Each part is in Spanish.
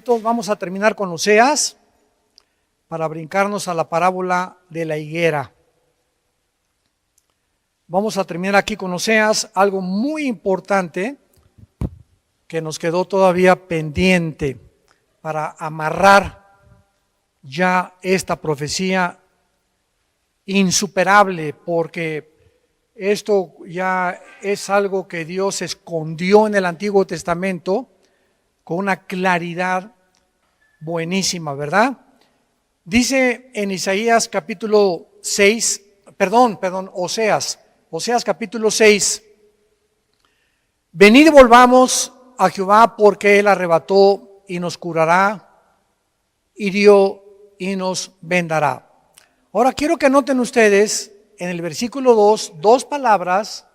atentos, vamos a terminar con Oseas para brincarnos a la parábola de la higuera. Vamos a terminar aquí con Oseas, algo muy importante que nos quedó todavía pendiente para amarrar ya esta profecía insuperable, porque esto ya es algo que Dios escondió en el Antiguo Testamento con una claridad buenísima, ¿verdad? Dice en Isaías capítulo 6, Oseas capítulo 6, venid y volvamos a Jehová, porque Él arrebató y nos curará, hirió y nos vendará. Ahora quiero que noten ustedes en el versículo 2, dos palabras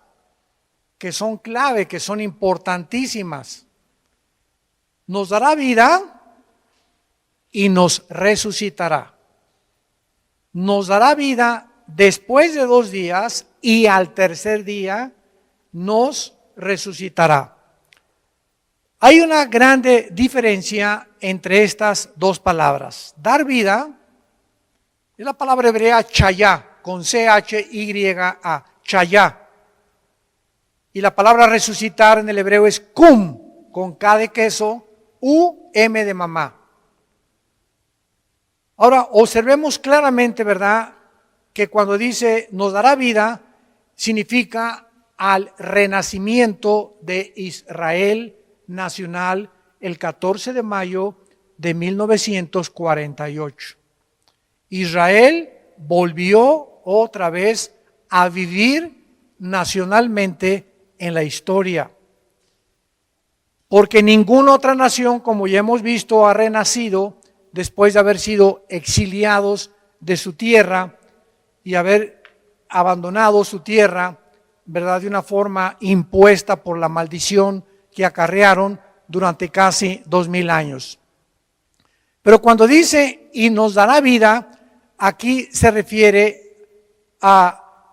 que son clave, que son importantísimas. Nos dará vida y nos resucitará. Nos dará vida después de 2 días y al tercer día nos resucitará. Hay una grande diferencia entre estas dos palabras. Dar vida es la palabra hebrea chayá, con C-H-Y-A, chayá. Y la palabra resucitar en el hebreo es kum, con K de queso, U-M de mamá. Ahora, observemos claramente, ¿verdad?, que cuando dice nos dará vida, significa al renacimiento de Israel nacional el 14 de mayo de 1948. Israel volvió otra vez a vivir nacionalmente en la historia, porque ninguna otra nación, como ya hemos visto, ha renacido después de haber sido exiliados de su tierra y haber abandonado su tierra, ¿verdad?, de una forma impuesta por la maldición que acarrearon durante casi 2000 años. Pero cuando dice y nos dará vida, aquí se refiere a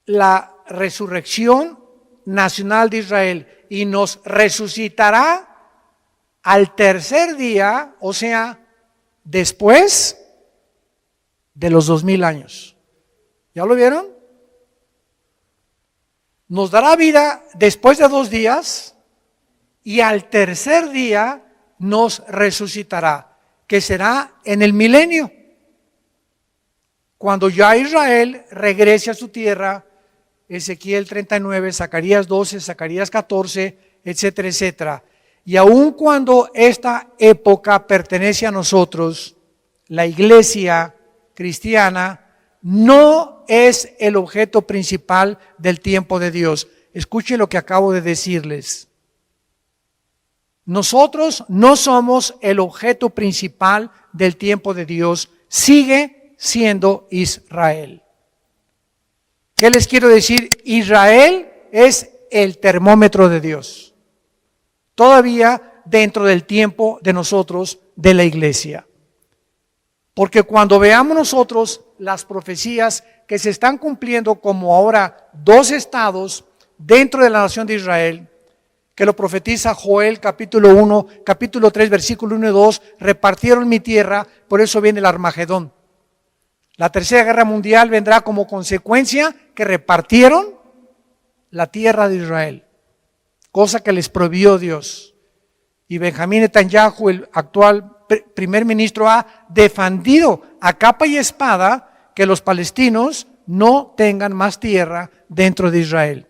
la resurrección nacional de Israel, y nos resucitará al tercer día, o sea, después de los 2000 años. ¿Ya lo vieron? Nos dará vida después de 2 días y al tercer día nos resucitará, que será en el milenio, cuando ya Israel regrese a su tierra. Ezequiel 39, Zacarías 12, Zacarías 14, etcétera, etcétera. Y aun cuando esta época pertenece a nosotros, la iglesia cristiana no es el objeto principal del tiempo de Dios. Escuchen lo que acabo de decirles. Nosotros no somos el objeto principal del tiempo de Dios, sigue siendo Israel. ¿Qué les quiero decir? Israel es el termómetro de Dios, todavía dentro del tiempo de nosotros, de la iglesia. Porque cuando veamos nosotros las profecías que se están cumpliendo, como ahora 2 estados dentro de la nación de Israel, que lo profetiza Joel capítulo 1, capítulo 3, versículo 1 y 2, repartieron mi tierra, por eso viene el Armagedón. La tercera guerra mundial vendrá como consecuencia que repartieron la tierra de Israel, cosa que les prohibió Dios. Y Benjamín Netanyahu, el actual primer ministro, ha defendido a capa y espada que los palestinos no tengan más tierra dentro de Israel,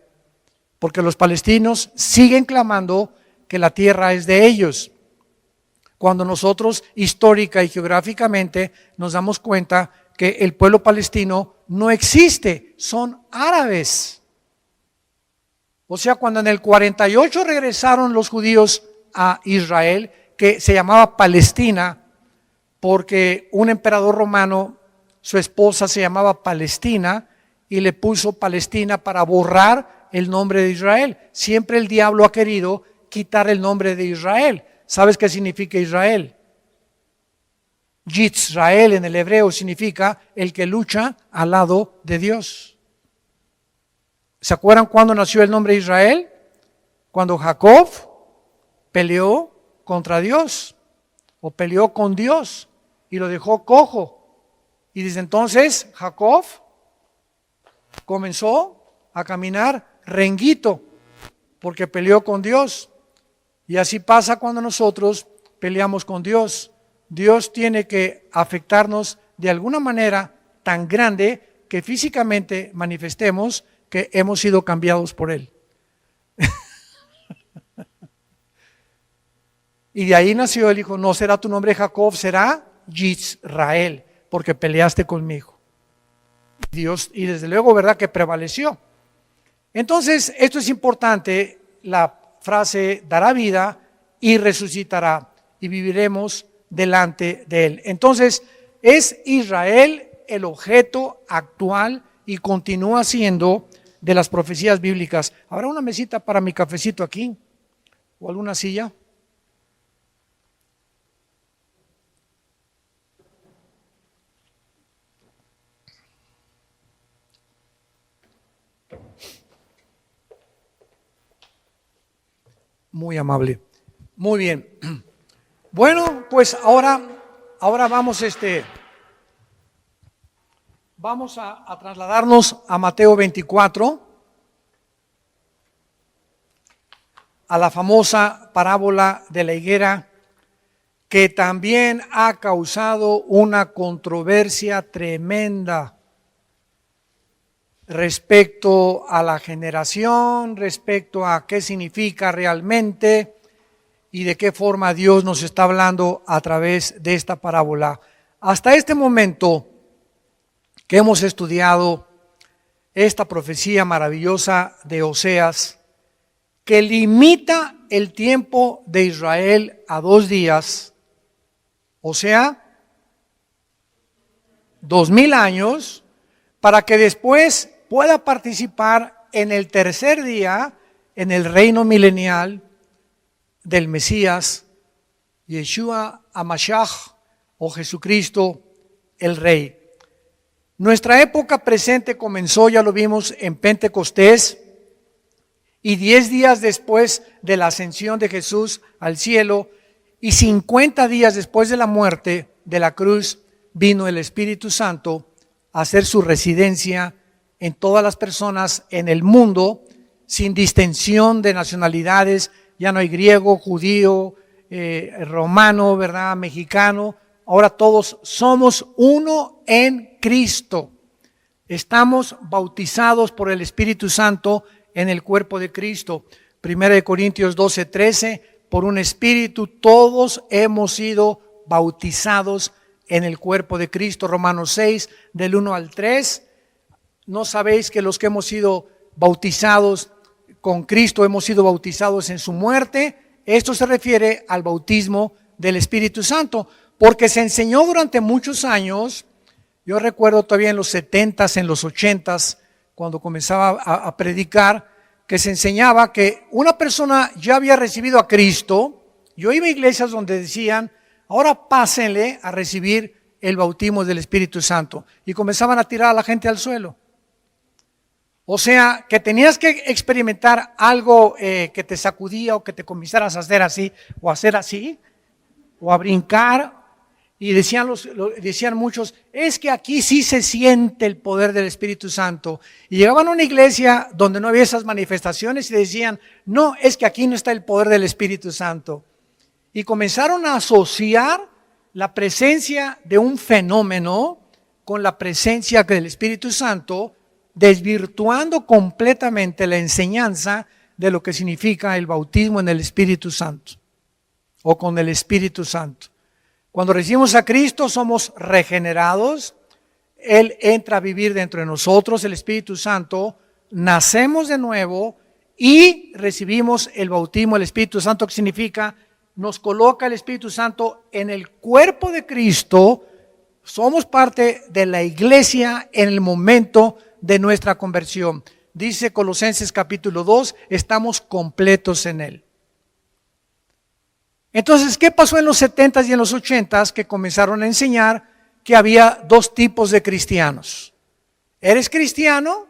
porque los palestinos siguen clamando que la tierra es de ellos, cuando nosotros histórica y geográficamente nos damos cuenta que el pueblo palestino no existe, son árabes. O sea, cuando en el 48 regresaron los judíos a Israel, que se llamaba Palestina, porque un emperador romano, su esposa se llamaba Palestina, y le puso Palestina para borrar el nombre de Israel. Siempre el diablo ha querido quitar el nombre de Israel. ¿Sabes qué significa Israel? Yitzrael en el hebreo significa el que lucha al lado de Dios. ¿Se acuerdan cuándo nació el nombre Israel? Cuando Jacob peleó contra Dios. o peleó con Dios y lo dejó cojo. Y desde entonces Jacob comenzó a caminar renguito porque peleó con Dios. Y así pasa cuando nosotros peleamos con Dios. Dios tiene que afectarnos de alguna manera tan grande que físicamente manifestemos que hemos sido cambiados por Él. Y de ahí nació el hijo, no será tu nombre Jacob, será Yisrael, porque peleaste conmigo. Dios, y desde luego, ¿verdad?, que prevaleció. Entonces, esto es importante, la frase dará vida y resucitará y viviremos delante de Él. Entonces, es Israel el objeto actual y continúa siendo de las profecías bíblicas. ¿Habrá una mesita para mi cafecito aquí? ¿O alguna silla? Muy amable. Muy bien. Bueno, pues ahora vamos a trasladarnos a Mateo 24, a la famosa parábola de la higuera, que también ha causado una controversia tremenda respecto a la generación, respecto a qué significa realmente y de qué forma Dios nos está hablando a través de esta parábola. Hasta este momento que hemos estudiado esta profecía maravillosa de Oseas, que limita el tiempo de Israel a 2 días, o sea, 2000 años, para que después pueda participar en el tercer día en el reino milenial del Mesías, Yeshua HaMashiach, o Jesucristo el Rey. Nuestra época presente comenzó, ya lo vimos, en Pentecostés, y 10 días después de la ascensión de Jesús al cielo, y 50 días después de la muerte de la cruz, vino el Espíritu Santo a hacer su residencia en todas las personas en el mundo, sin distinción de nacionalidades. Ya no hay griego, judío, romano, ¿verdad?, mexicano. Ahora todos somos uno en Cristo. Estamos bautizados por el Espíritu Santo en el cuerpo de Cristo. 1 Corintios 12:13, por un Espíritu todos hemos sido bautizados en el cuerpo de Cristo. Romanos 6, del 1 al 3. ¿No sabéis que los que hemos sido bautizados con Cristo hemos sido bautizados en su muerte? Esto se refiere al bautismo del Espíritu Santo, porque se enseñó durante muchos años. Yo recuerdo todavía en los 70s, en los 80s, cuando comenzaba a predicar, que se enseñaba que una persona ya había recibido a Cristo. Yo iba a iglesias donde decían, ahora pásenle a recibir el bautismo del Espíritu Santo, y comenzaban a tirar a la gente al suelo. O sea, que tenías que experimentar algo que te sacudía, o que te comenzaras a hacer así, o a hacer así, o a brincar. Y decían muchos, es que aquí sí se siente el poder del Espíritu Santo. Y llegaban a una iglesia donde no había esas manifestaciones y decían, no, es que aquí no está el poder del Espíritu Santo. Y comenzaron a asociar la presencia de un fenómeno con la presencia del Espíritu Santo, desvirtuando completamente la enseñanza de lo que significa el bautismo en el Espíritu Santo, o con el Espíritu Santo. Cuando recibimos a Cristo somos regenerados, Él entra a vivir dentro de nosotros, el Espíritu Santo, nacemos de nuevo y recibimos el bautismo del Espíritu Santo, que significa, nos coloca el Espíritu Santo en el cuerpo de Cristo. Somos parte de la iglesia en el momento de nuestra conversión. Dice Colosenses capítulo 2, estamos completos en Él. Entonces, ¿qué pasó en los 70s y en los 80s? Que comenzaron a enseñar que había 2 tipos de cristianos. Eres cristiano,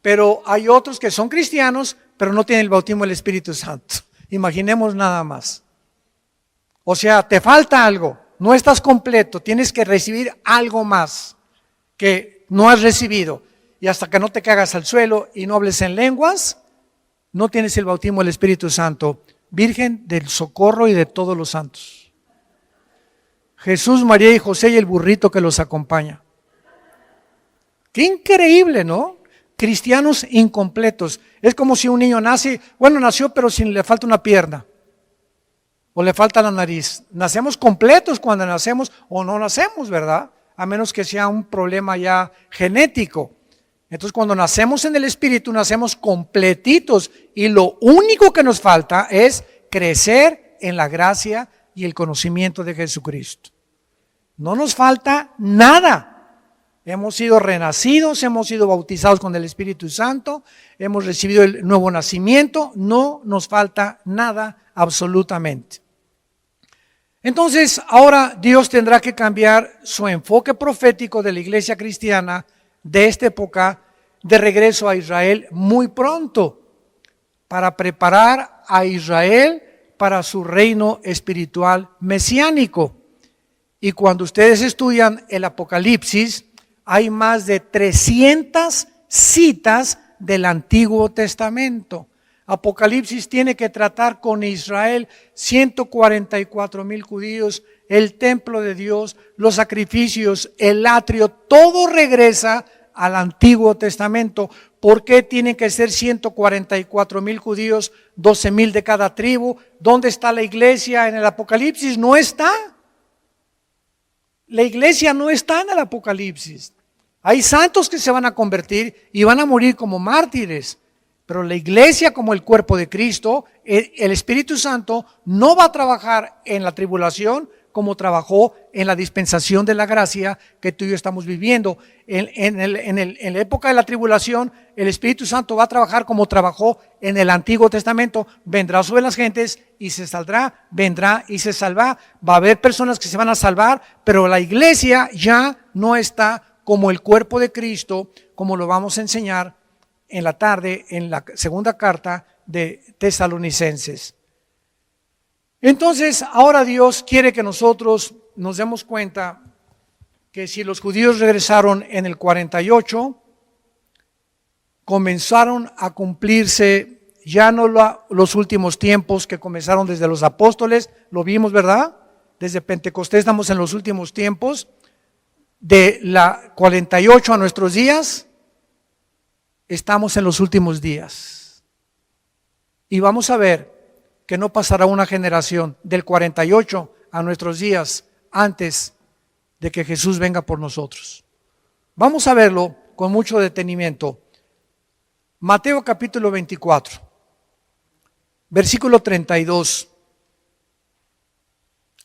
pero hay otros que son cristianos, pero no tienen el bautismo del Espíritu Santo. Imaginemos nada más. O sea, te falta algo, no estás completo, tienes que recibir algo más que no has recibido. Y hasta que no te caigas al suelo y no hables en lenguas, no tienes el bautismo del Espíritu Santo. Virgen del Socorro y de todos los santos. Jesús, María y José y el burrito que los acompaña. Qué increíble, ¿no? Cristianos incompletos. Es como si un niño nació pero sin le falta una pierna. O le falta la nariz. Nacemos completos cuando nacemos o no nacemos, ¿verdad? A menos que sea un problema ya genético. Entonces cuando nacemos en el Espíritu, nacemos completitos. Y lo único que nos falta es crecer en la gracia y el conocimiento de Jesucristo. No nos falta nada. Hemos sido renacidos, hemos sido bautizados con el Espíritu Santo, hemos recibido el nuevo nacimiento, no nos falta nada absolutamente. Entonces, ahora Dios tendrá que cambiar su enfoque profético de la iglesia cristiana de esta época de regreso a Israel muy pronto, para preparar a Israel para su reino espiritual mesiánico. Y cuando ustedes estudian el Apocalipsis, hay más de 300 citas del Antiguo Testamento. Apocalipsis tiene que tratar con Israel, 144,000 judíos, el templo de Dios, los sacrificios, el atrio, todo regresa al Antiguo Testamento. ¿Por qué tienen que ser 144,000 judíos, 12,000 de cada tribu? ¿Dónde está la iglesia en el Apocalipsis? No está. La iglesia no está en el Apocalipsis. Hay santos que se van a convertir y van a morir como mártires. Pero la iglesia, como el cuerpo de Cristo, el Espíritu Santo no va a trabajar en la tribulación como trabajó en la dispensación de la gracia que tú y yo estamos viviendo. En la época de la tribulación, el Espíritu Santo va a trabajar como trabajó en el Antiguo Testamento. Vendrá sobre las gentes y se saldrá, vendrá y se salvará. Va a haber personas que se van a salvar, pero la iglesia ya no está como el cuerpo de Cristo, como lo vamos a enseñar en la tarde en la segunda carta de Tesalonicenses. Entonces, ahora Dios quiere que nosotros nos demos cuenta que si los judíos regresaron en el 48, comenzaron a cumplirse ya no los últimos tiempos que comenzaron desde los apóstoles, lo vimos, ¿verdad? Desde Pentecostés estamos en los últimos tiempos, de la 48 a nuestros días, estamos en los últimos días. Y vamos a ver que no pasará una generación del 48 a nuestros días antes de que Jesús venga por nosotros. Vamos a verlo con mucho detenimiento. Mateo capítulo 24, versículo 32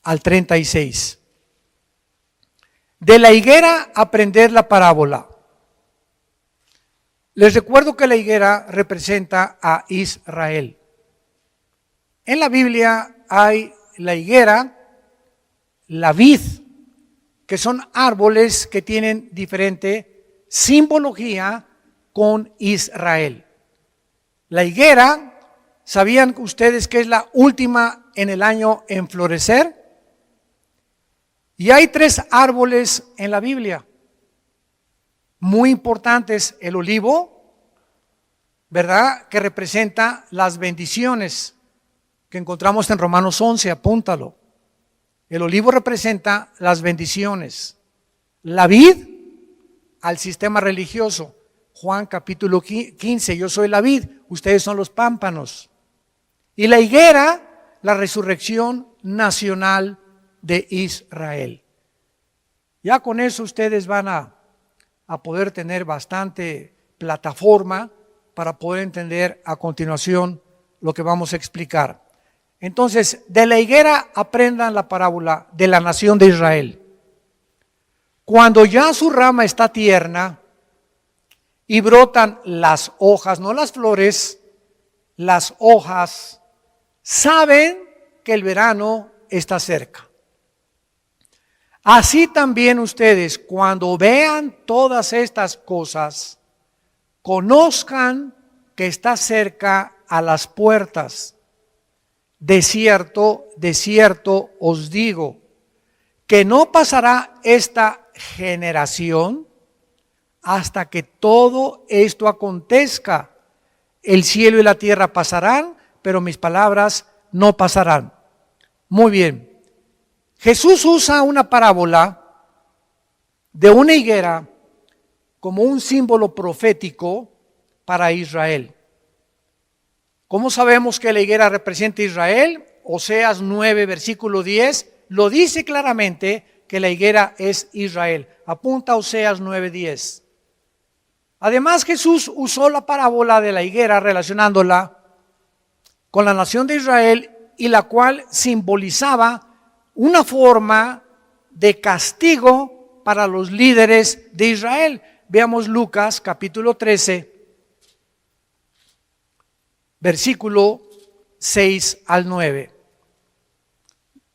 al 36. De la higuera aprender la parábola. Les recuerdo que la higuera representa a Israel. En la Biblia hay la higuera, la vid, que son árboles que tienen diferente simbología con Israel. La higuera, ¿sabían ustedes que es la última en el año en florecer? Y hay 3 árboles en la Biblia muy importantes: el olivo, ¿verdad?, que representa las bendiciones, que encontramos en Romanos 11, apúntalo. El olivo representa las bendiciones. La vid al sistema religioso. Juan capítulo 15, yo soy la vid, ustedes son los pámpanos. Y la higuera, la resurrección nacional de Israel. Ya con eso ustedes van a poder tener bastante plataforma para poder entender a continuación lo que vamos a explicar. Entonces, de la higuera aprendan la parábola de la nación de Israel. Cuando ya su rama está tierna y brotan las hojas, no las flores, las hojas, saben que el verano está cerca. Así también ustedes, cuando vean todas estas cosas, conozcan que está cerca a las puertas. de cierto os digo, que no pasará esta generación hasta que todo esto acontezca. El cielo y la tierra pasarán, pero mis palabras no pasarán. Muy bien. Jesús usa una parábola de una higuera como un símbolo profético para Israel. ¿Cómo sabemos que la higuera representa a Israel? Oseas 9, versículo 10, lo dice claramente que la higuera es Israel. Apunta a Oseas 9, 10. Además, Jesús usó la parábola de la higuera relacionándola con la nación de Israel, y la cual simbolizaba una forma de castigo para los líderes de Israel. Veamos Lucas capítulo 13, versículo 6 al 9.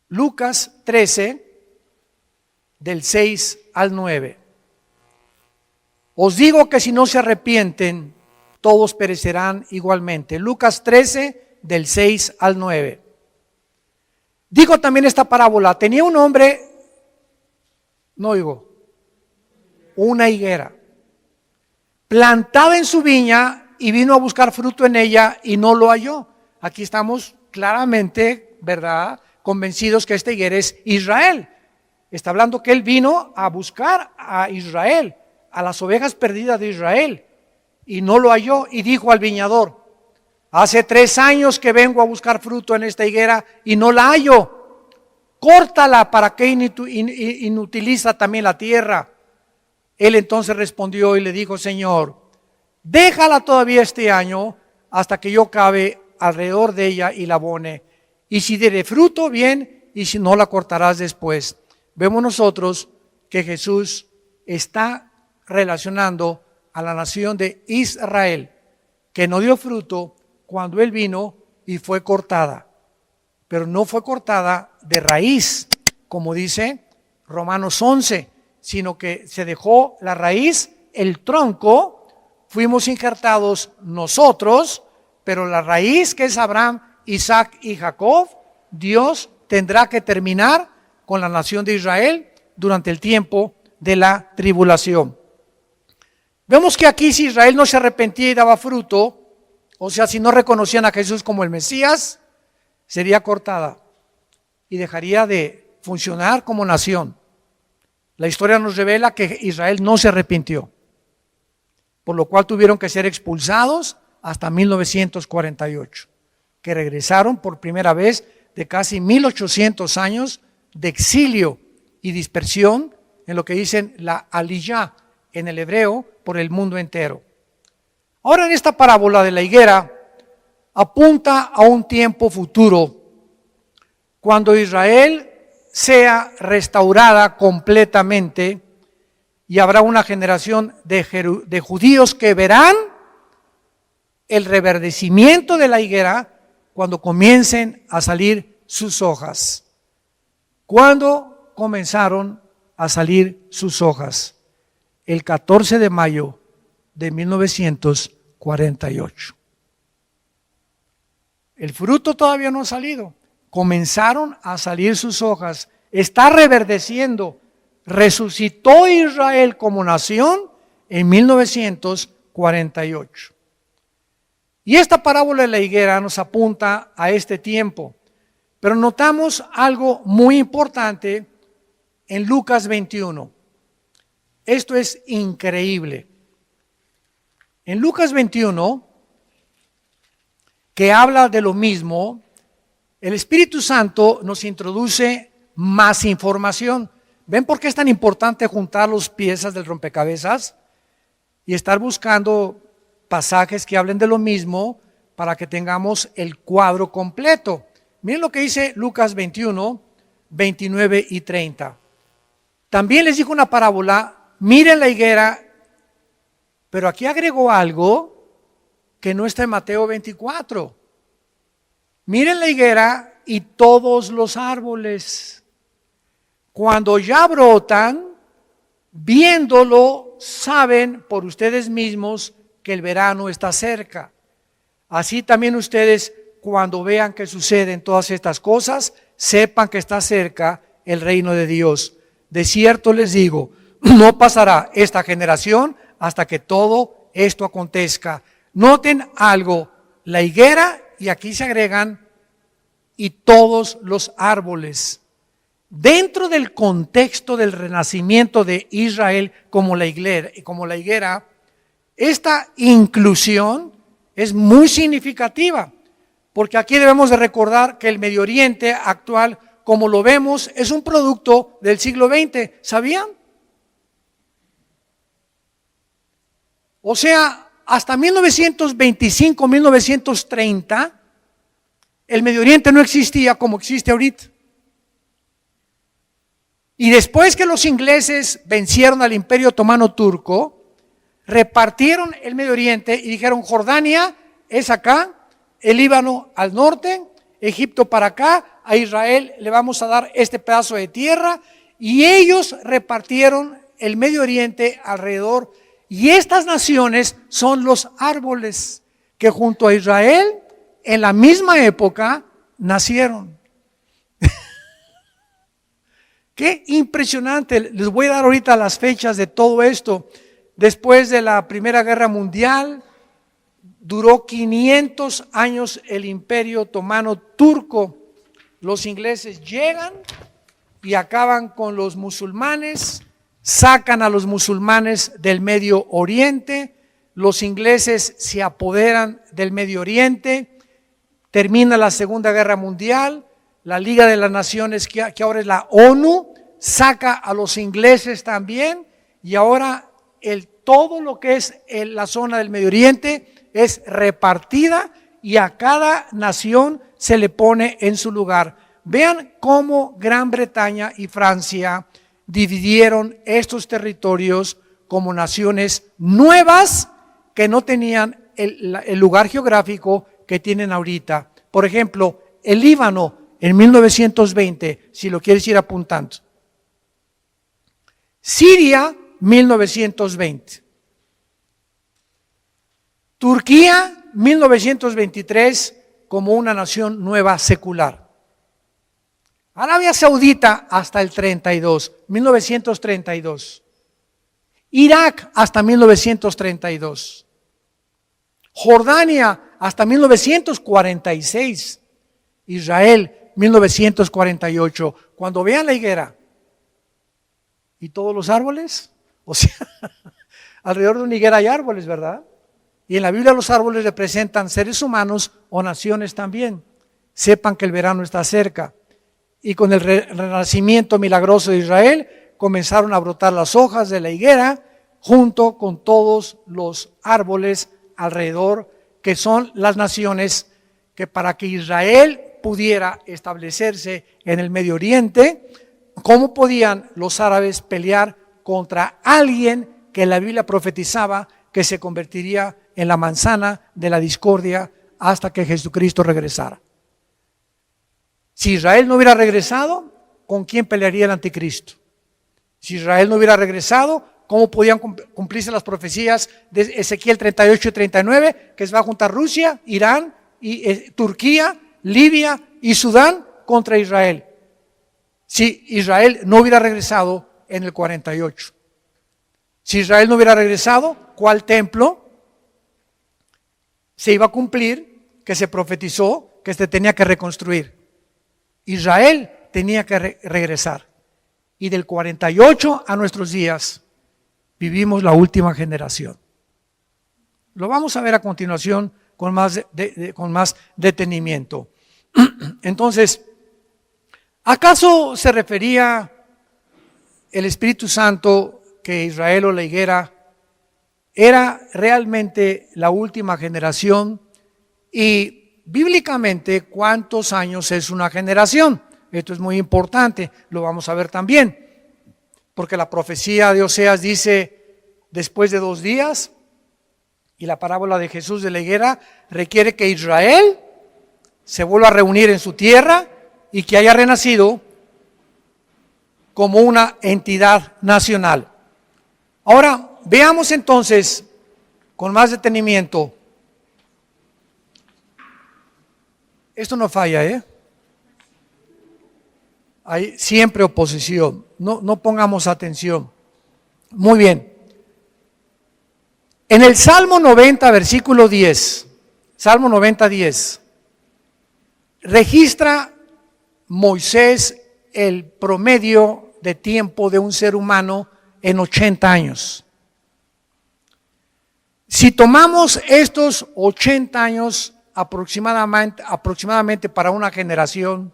Lucas 13, del 6 al 9. Os digo que si no se arrepienten, todos perecerán igualmente. Lucas 13, del 6 al 9. Digo también esta parábola. Tenía un hombre, no oigo, una higuera, plantada en su viña, y vino a buscar fruto en ella y no lo halló. Aquí estamos claramente, ¿verdad?, convencidos que esta higuera es Israel. Está hablando que él vino a buscar a Israel, a las ovejas perdidas de Israel, y no lo halló, y dijo al viñador: hace 3 años que vengo a buscar fruto en esta higuera y no la hallo. Córtala, para que inutiliza también la tierra. Él entonces respondió y le dijo: Señor, déjala todavía este año hasta que yo cabe alrededor de ella y la abone. Y si diere fruto, bien, y si no, la cortarás después. Vemos nosotros que Jesús está relacionando a la nación de Israel, que no dio fruto cuando Él vino y fue cortada. Pero no fue cortada de raíz, como dice Romanos 11, sino que se dejó la raíz, el tronco, fuimos injertados nosotros, pero la raíz, que es Abraham, Isaac y Jacob, Dios tendrá que terminar con la nación de Israel durante el tiempo de la tribulación. Vemos que aquí, si Israel no se arrepentía y daba fruto, o sea, si no reconocían a Jesús como el Mesías, sería cortada y dejaría de funcionar como nación. La historia nos revela que Israel no se arrepintió, por lo cual tuvieron que ser expulsados hasta 1948, que regresaron por primera vez de casi 1800 años de exilio y dispersión, en lo que dicen la aliyá en el hebreo, por el mundo entero. Ahora, en esta parábola de la higuera apunta a un tiempo futuro, cuando Israel sea restaurada completamente, y habrá una generación de judíos que verán el reverdecimiento de la higuera cuando comiencen a salir sus hojas. ¿Cuándo comenzaron a salir sus hojas? El 14 de mayo de 1948. El fruto todavía no ha salido. Comenzaron a salir sus hojas. Está reverdeciendo. Resucitó Israel como nación en 1948. Y esta parábola de la higuera nos apunta a este tiempo. Pero notamos algo muy importante en Lucas 21. Esto es increíble. En Lucas 21, que habla de lo mismo, el Espíritu Santo nos introduce más información. ¿Ven por qué es tan importante juntar las piezas del rompecabezas y estar buscando pasajes que hablen de lo mismo para que tengamos el cuadro completo? Miren lo que dice Lucas 21, 29 y 30. También les dijo una parábola: miren la higuera, pero aquí agregó algo que no está en Mateo 24. Miren la higuera y todos los árboles, cuando ya brotan, viéndolo, saben por ustedes mismos que el verano está cerca. Así también ustedes, cuando vean que suceden todas estas cosas, sepan que está cerca el reino de Dios. De cierto les digo, no pasará esta generación hasta que todo esto acontezca. Noten algo, la higuera, y aquí se agregan, y todos los árboles. Dentro del contexto del renacimiento de Israel como la higuera, esta inclusión es muy significativa, porque aquí debemos de recordar que el Medio Oriente actual, como lo vemos, es un producto del siglo XX. ¿Sabían? O sea, hasta 1925, 1930, el Medio Oriente no existía como existe ahorita. Y después que los ingleses vencieron al Imperio Otomano Turco, repartieron el Medio Oriente y dijeron: Jordania es acá, el Líbano al norte, Egipto para acá, a Israel le vamos a dar este pedazo de tierra, y ellos repartieron el Medio Oriente alrededor, y estas naciones son los árboles que junto a Israel en la misma época nacieron. Qué impresionante. Les voy a dar ahorita las fechas de todo esto. Después de la Primera Guerra Mundial, duró 500 años el Imperio Otomano Turco. Los ingleses llegan y acaban con los musulmanes, sacan a los musulmanes del Medio Oriente, los ingleses se apoderan del Medio Oriente, termina la Segunda Guerra Mundial, la Liga de las Naciones, que ahora es la ONU, saca a los ingleses también, y ahora todo lo que es la zona del Medio Oriente es repartida y a cada nación se le pone en su lugar. Vean cómo Gran Bretaña y Francia dividieron estos territorios como naciones nuevas que no tenían el lugar geográfico que tienen ahorita. Por ejemplo, el Líbano en 1920, si lo quieres ir apuntando. Siria, 1920. Turquía, 1923, como una nación nueva secular. Arabia Saudita hasta el 32, 1932. Irak hasta 1932. Jordania hasta 1946. Israel, 1948. Cuando vean la higuera y todos los árboles, o sea, alrededor de una higuera hay árboles, ¿verdad? Y en la Biblia los árboles representan seres humanos o naciones también. Sepan que el verano está cerca. Y con el renacimiento milagroso de Israel, comenzaron a brotar las hojas de la higuera junto con todos los árboles alrededor, que son las naciones que, para que Israel pudiera establecerse en el Medio Oriente, ¿cómo podían los árabes pelear contra alguien que la Biblia profetizaba que se convertiría en la manzana de la discordia hasta que Jesucristo regresara? Si Israel no hubiera regresado, ¿con quién pelearía el anticristo? Si Israel no hubiera regresado, ¿cómo podían cumplirse las profecías de Ezequiel 38 y 39, que se va a juntar Rusia, Irán, y Turquía, Libia y Sudán contra Israel? Si Israel no hubiera regresado en el 48. Si Israel no hubiera regresado, ¿cuál templo se iba a cumplir que se profetizó que se tenía que reconstruir? Israel tenía que regresar. Y del 48 a nuestros días vivimos la última generación. Lo vamos a ver a continuación con más detenimiento. Entonces, ¿acaso se refería el Espíritu Santo que Israel o la higuera era realmente la última generación? Y bíblicamente, ¿cuántos años es una generación? Esto es muy importante, lo vamos a ver también, porque la profecía de Oseas dice: después de 2 días, y la parábola de Jesús de la higuera requiere que Israel se vuelva a reunir en su tierra y que haya renacido como una entidad nacional. Ahora, veamos entonces con más detenimiento Esto no falla, ¿eh? Hay siempre oposición. No pongamos atención. Muy bien. En el Salmo 90, versículo 10, Salmo 90, 10, registra Moisés el promedio de tiempo de un ser humano en 80 años. Si tomamos estos 80 años aproximadamente para una generación,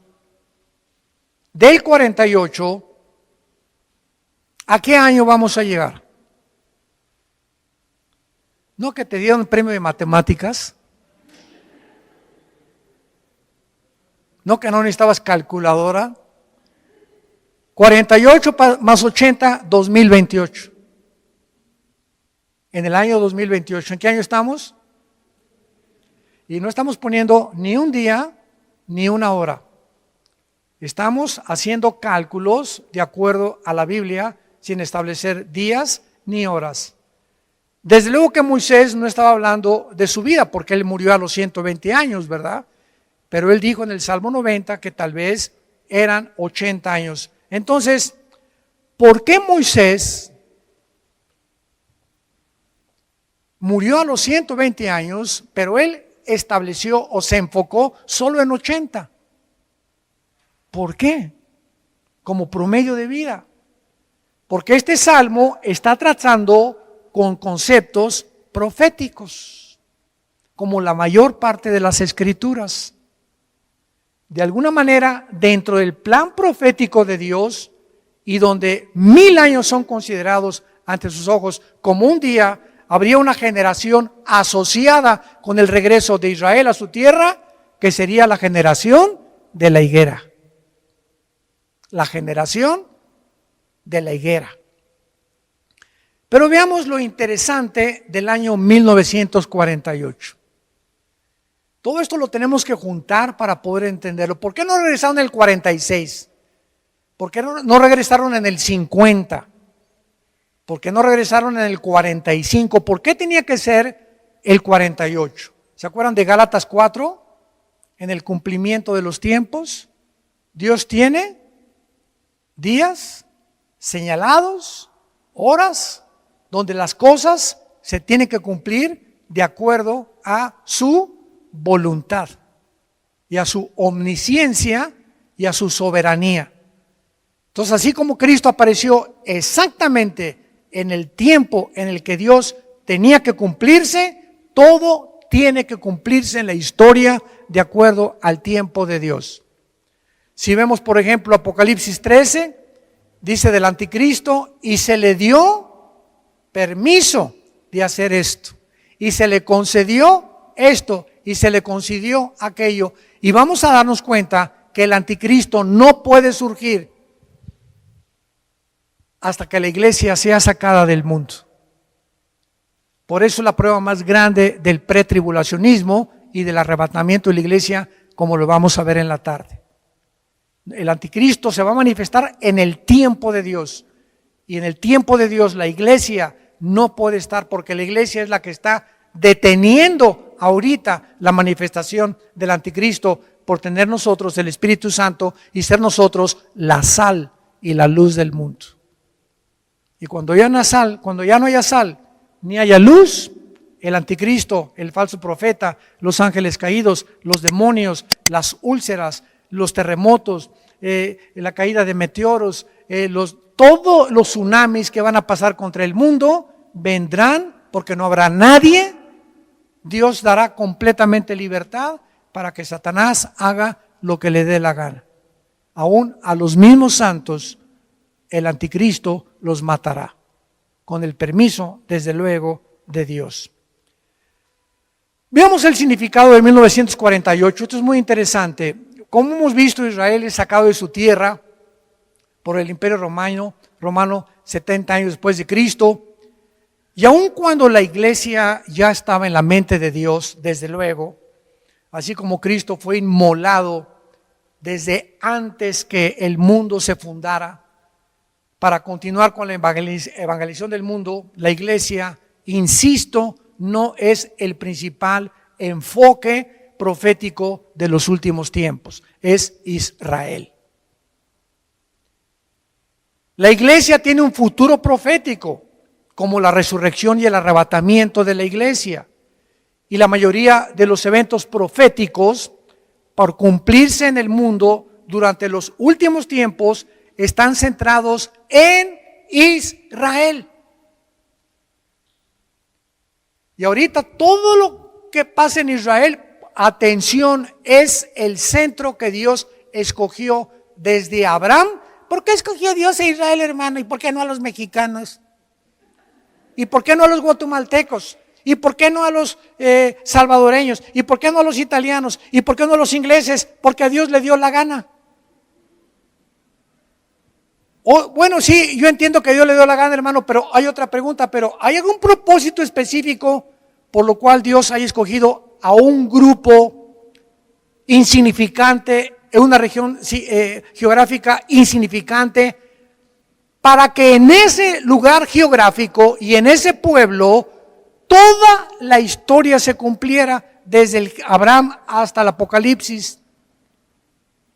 del 48, ¿a qué año vamos a llegar? ¿No que te dieron el premio de matemáticas? ¿No que no necesitabas calculadora? 48 más 80, 2028. En el año 2028. ¿En qué año estamos? Y no estamos poniendo ni un día ni una hora. Estamos haciendo cálculos de acuerdo a la Biblia sin establecer días ni horas. Desde luego que Moisés no estaba hablando de su vida porque él murió a los 120 años, ¿verdad? Pero él dijo en el Salmo 90 que tal vez eran 80 años. Entonces, ¿por qué Moisés murió a los 120 años, pero él estableció o se enfocó solo en 80? ¿Por qué? Como promedio de vida. Porque este salmo está tratando con conceptos proféticos, como la mayor parte de las escrituras. De alguna manera, dentro del plan profético de Dios, y donde 1000 años son considerados ante sus ojos como un día, habría una generación asociada con el regreso de Israel a su tierra, que sería la generación de la higuera. La generación de la higuera. Pero veamos lo interesante del año 1948. Todo esto lo tenemos que juntar para poder entenderlo. ¿Por qué no regresaron en el 46? ¿Por qué no regresaron en el 50? ¿Por qué no regresaron en el 45? ¿Por qué tenía que ser el 48? ¿Se acuerdan de Gálatas 4? En el cumplimiento de los tiempos, Dios tiene días señalados, horas, donde las cosas se tienen que cumplir de acuerdo a su voluntad y a su omnisciencia y a su soberanía. Entonces, así como Cristo apareció exactamente en el tiempo en el que Dios tenía que cumplirse, todo tiene que cumplirse en la historia de acuerdo al tiempo de Dios. Si vemos, por ejemplo, Apocalipsis 13, dice del anticristo, y se le dio permiso de hacer esto, y se le concedió esto, y se le concedió aquello. Y vamos a darnos cuenta que el anticristo no puede surgir hasta que la iglesia sea sacada del mundo. Por eso la prueba más grande del pretribulacionismo y del arrebatamiento de la iglesia, como lo vamos a ver en la tarde. El anticristo se va a manifestar en el tiempo de Dios. Y en el tiempo de Dios la iglesia no puede estar, porque la iglesia es la que está deteniendo ahorita la manifestación del anticristo, por tener nosotros el Espíritu Santo y ser nosotros la sal y la luz del mundo. Y cuando ya no haya sal, ni haya luz, el anticristo, el falso profeta, los ángeles caídos, los demonios, las úlceras, los terremotos, la caída de meteoros, todos los tsunamis que van a pasar contra el mundo, vendrán porque no habrá nadie. Dios dará completamente libertad para que Satanás haga lo que le dé la gana. Aún a los mismos santos, el anticristo los matará, con el permiso, desde luego, de Dios. Veamos el significado de 1948. Esto es muy interesante. Como hemos visto, Israel es sacado de su tierra por el Imperio Romano 70 años después de Cristo. Y aun cuando la iglesia ya estaba en la mente de Dios, desde luego, así como Cristo fue inmolado desde antes que el mundo se fundara, para continuar con la evangelización del mundo, la iglesia, insisto, no es el principal enfoque profético de los últimos tiempos, es Israel. La iglesia tiene un futuro profético, como la resurrección y el arrebatamiento de la iglesia. Y la mayoría de los eventos proféticos, por cumplirse en el mundo durante los últimos tiempos, están centrados en Israel. Y ahorita todo lo que pasa en Israel, atención, es el centro que Dios escogió desde Abraham. ¿Por qué escogió Dios a Israel, hermano? ¿Y por qué no a los mexicanos? ¿Y por qué no a los guatemaltecos? ¿Y por qué no a los salvadoreños? ¿Y por qué no a los italianos? ¿Y por qué no a los ingleses? Porque a Dios le dio la gana. Bueno, sí, yo entiendo que Dios le dio la gana, hermano, pero hay otra pregunta, pero ¿hay algún propósito específico por lo cual Dios haya escogido a un grupo insignificante en una región geográfica insignificante para que en ese lugar geográfico y en ese pueblo toda la historia se cumpliera desde el Abraham hasta el Apocalipsis?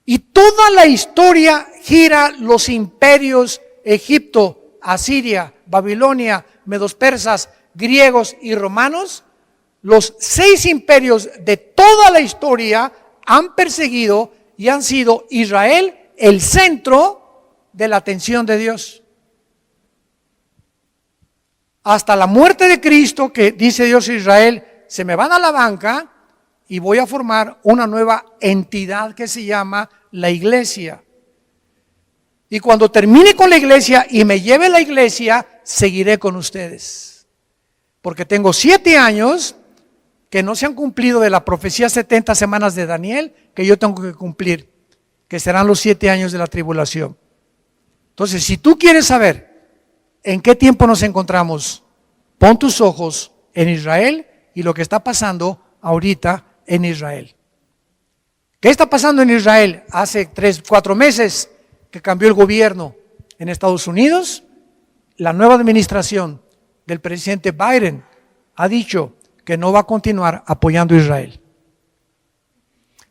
Y toda la historia gira los imperios: Egipto, Asiria, Babilonia, medos persas, griegos y romanos. Los 6 imperios de toda la historia han perseguido y han sido Israel el centro de la atención de Dios. Hasta la muerte de Cristo, que dice Dios a Israel, se me van a la banca y voy a formar una nueva entidad que se llama la iglesia. Y cuando termine con la iglesia y me lleve la iglesia, seguiré con ustedes. Porque tengo 7 años que no se han cumplido de la profecía 70 semanas de Daniel, que yo tengo que cumplir, que serán los 7 años de la tribulación. Entonces, si tú quieres saber en qué tiempo nos encontramos, pon tus ojos en Israel y lo que está pasando ahorita en Israel. ¿Qué está pasando en Israel? Hace 3-4 meses que cambió el gobierno en Estados Unidos. La nueva administración del presidente Biden ha dicho que no va a continuar apoyando a Israel.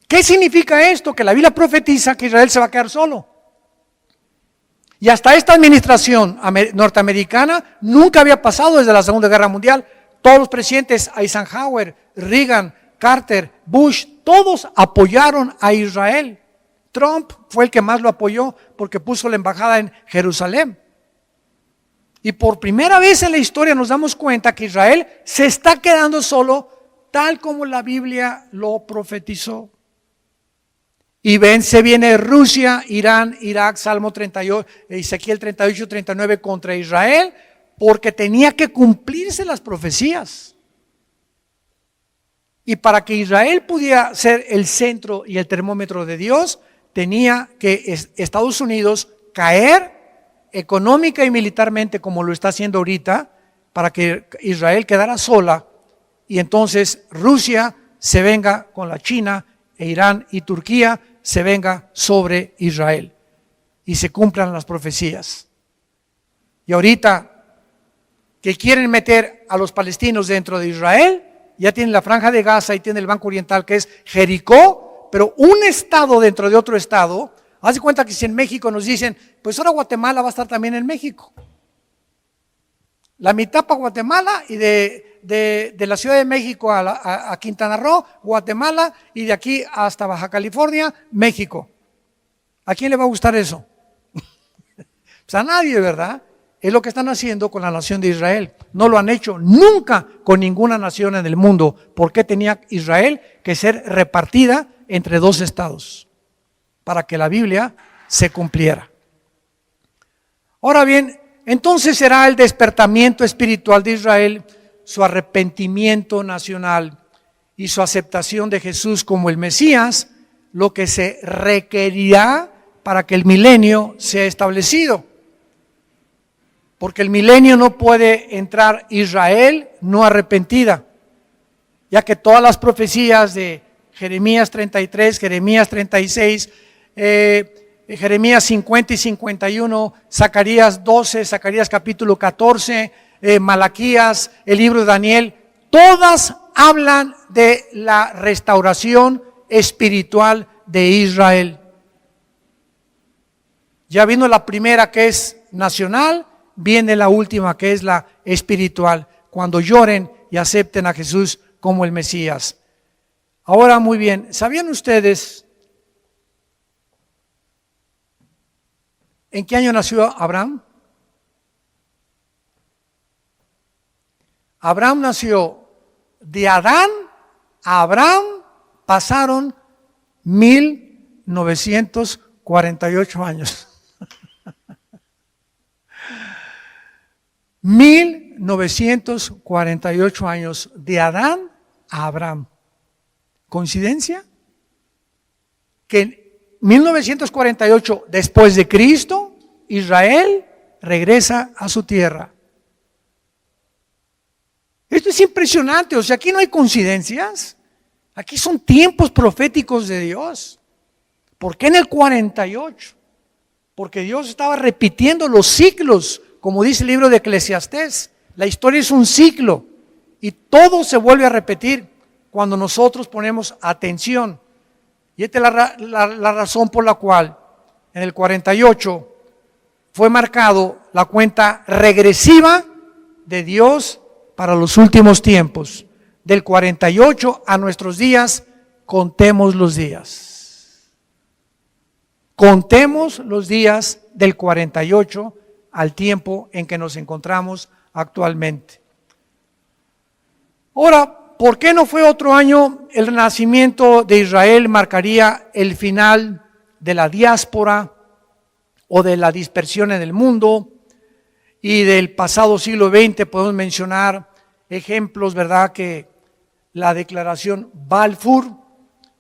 ¿Qué significa esto? Que la Biblia profetiza que Israel se va a quedar solo. Y hasta esta administración norteamericana nunca había pasado desde la Segunda Guerra Mundial. Todos los presidentes, Eisenhower, Reagan, Carter, Bush, todos apoyaron a Israel. Trump fue el que más lo apoyó porque puso la embajada en Jerusalén. Y por primera vez en la historia nos damos cuenta que Israel se está quedando solo, tal como la Biblia lo profetizó. Y se viene Rusia, Irán, Irak, Salmo 38, Ezequiel 38, 39 contra Israel, porque tenía que cumplirse las profecías. Y para que Israel pudiera ser el centro y el termómetro de Dios, tenía que Estados Unidos caer económica y militarmente como lo está haciendo ahorita, para que Israel quedara sola y entonces Rusia se venga con la China e Irán y Turquía se venga sobre Israel y se cumplan las profecías. Y ahorita que quieren meter a los palestinos dentro de Israel, ya tienen la Franja de Gaza y tienen el Banco Oriental que es Jericó, pero un estado dentro de otro estado. Haz de cuenta que si en México nos dicen, pues ahora Guatemala va a estar también en México. La mitad para Guatemala y de la Ciudad de México a Quintana Roo, Guatemala, y de aquí hasta Baja California, México. ¿A quién le va a gustar eso? Pues a nadie, ¿verdad? Es lo que están haciendo con la nación de Israel. No lo han hecho nunca con ninguna nación en el mundo. ¿Por qué tenía Israel que ser repartida entre 2 estados? Para que la Biblia se cumpliera. Ahora bien, entonces será el despertamiento espiritual de Israel, su arrepentimiento nacional y su aceptación de Jesús como el Mesías, lo que se requerirá para que el milenio sea establecido. Porque el milenio no puede entrar Israel no arrepentida, ya que todas las profecías de Jeremías 33, Jeremías 36, Jeremías 50 y 51, Zacarías 12, Zacarías capítulo 14, Malaquías, el libro de Daniel, todas hablan de la restauración espiritual de Israel. Ya vino la primera, que es nacional, viene la última, que es la espiritual, cuando lloren y acepten a Jesús como el Mesías. Ahora, muy bien, ¿sabían ustedes en qué año nació Abraham? Abraham nació, de Adán a Abraham pasaron 1948 años. 1948 años de Adán a Abraham. ¿Coincidencia? Que en 1948, después de Cristo, Israel regresa a su tierra. Esto es impresionante, o sea, aquí no hay coincidencias. Aquí son tiempos proféticos de Dios. ¿Por qué en el 48? Porque Dios estaba repitiendo los ciclos, como dice el libro de Eclesiastés. La historia es un ciclo y todo se vuelve a repetir cuando nosotros ponemos atención. Y esta es la razón por la cual en el 48 fue marcado la cuenta regresiva de Dios para los últimos tiempos. Del 48 a nuestros días, contemos los días. Contemos los días del 48 al tiempo en que nos encontramos actualmente. Ahora, ¿por qué no fue otro año? El nacimiento de Israel marcaría el final de la diáspora o de la dispersión en el mundo, y del pasado siglo XX podemos mencionar ejemplos, ¿verdad? Que la declaración Balfour,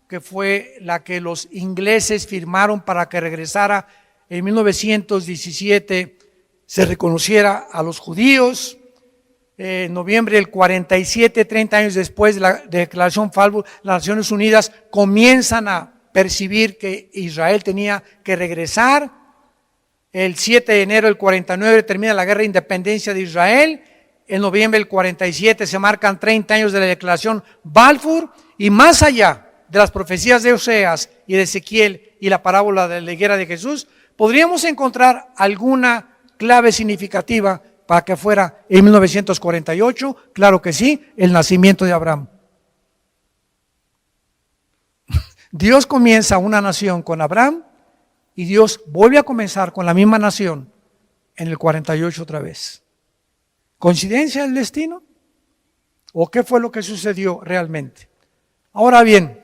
que fue la que los ingleses firmaron para que regresara en 1917, se reconociera a los judíos. En noviembre del 47, 30 años después de la declaración Balfour, las Naciones Unidas comienzan a percibir que Israel tenía que regresar. El 7 de enero del 49 termina la guerra de independencia de Israel. En noviembre del 47 se marcan 30 años de la declaración Balfour, y más allá de las profecías de Oseas y de Ezequiel y la parábola de la higuera de Jesús, podríamos encontrar alguna clave significativa para que fuera en 1948, claro que sí, el nacimiento de Abraham. Dios comienza una nación con Abraham y Dios vuelve a comenzar con la misma nación en el 48 otra vez. ¿Coincidencia del destino? ¿O qué fue lo que sucedió realmente? Ahora bien,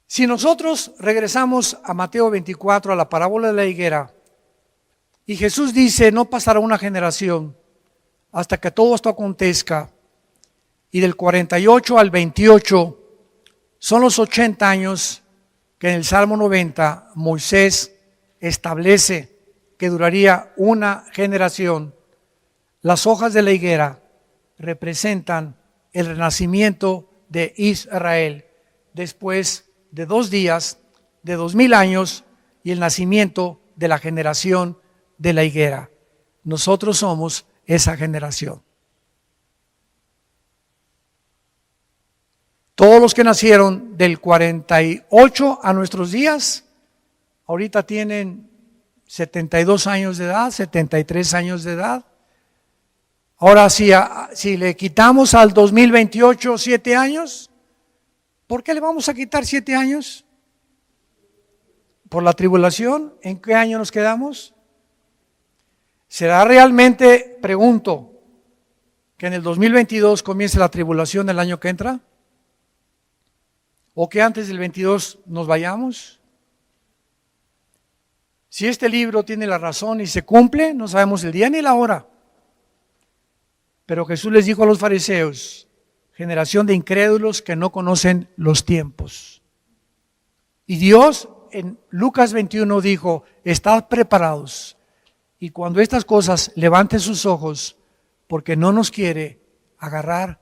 si nosotros regresamos a Mateo 24, a la parábola de la higuera, y Jesús dice, no pasará una generación hasta que todo esto acontezca, y del 48 al 28 son los 80 años que en el Salmo 90 Moisés establece que duraría una generación. Las hojas de la higuera representan el renacimiento de Israel después de 2 días, de 2000 años, y el nacimiento de la generación de la higuera. Nosotros somos esa generación. Todos los que nacieron del 48 a nuestros días, ahorita tienen 72 años de edad, 73 años de edad. Ahora, si le quitamos al 2028 7 años, ¿por qué le vamos a quitar 7 años? ¿Por la tribulación? ¿En qué año nos quedamos? ¿Será realmente, pregunto, que en el 2022 comience la tribulación del año que entra? ¿O que antes del 22 nos vayamos? Si este libro tiene la razón y se cumple, no sabemos el día ni la hora. Pero Jesús les dijo a los fariseos, generación de incrédulos que no conocen los tiempos. Y Dios en Lucas 21 dijo, estad preparados. Y cuando estas cosas, levanten sus ojos, porque no nos quiere agarrar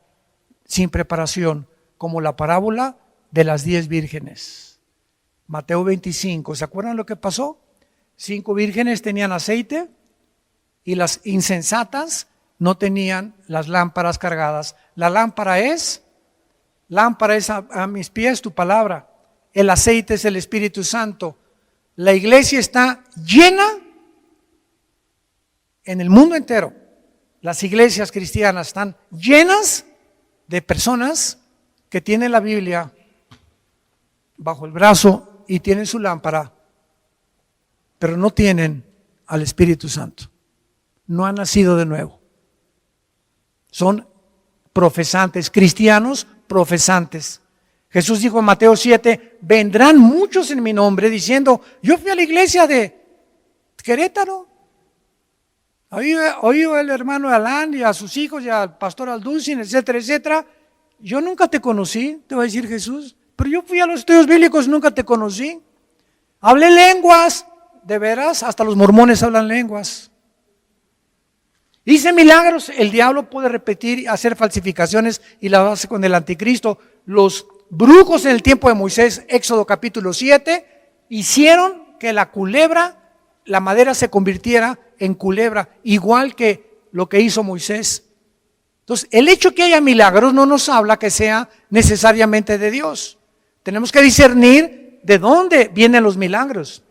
sin preparación, como la parábola de las 10 vírgenes. Mateo 25, ¿se acuerdan lo que pasó? 5 vírgenes tenían aceite y las insensatas no tenían las lámparas cargadas. La lámpara es Lámpara es a mis pies tu palabra. El aceite es el Espíritu Santo. La iglesia está llena en el mundo entero. Las iglesias cristianas están llenas de personas que tienen la Biblia bajo el brazo y tienen su lámpara, pero no tienen al Espíritu Santo. No han nacido de nuevo. Son profesantes, cristianos profesantes. Jesús dijo en Mateo 7, vendrán muchos en mi nombre diciendo, yo fui a la iglesia de Querétaro. Oí el hermano Alán y a sus hijos y al pastor Alducin, etcétera, etcétera. Yo nunca te conocí, te va a decir Jesús, pero yo fui a los estudios bíblicos, nunca te conocí. Hablé lenguas, de veras, hasta los mormones hablan lenguas. Hice milagros, el diablo puede repetir, hacer falsificaciones y la hace con el anticristo. Los brujos en el tiempo de Moisés, Éxodo capítulo 7, hicieron que la culebra, la madera se convirtiera en culebra, igual que lo que hizo Moisés. Entonces, el hecho que haya milagros no nos habla que sea necesariamente de Dios. Tenemos que discernir de dónde vienen los milagros.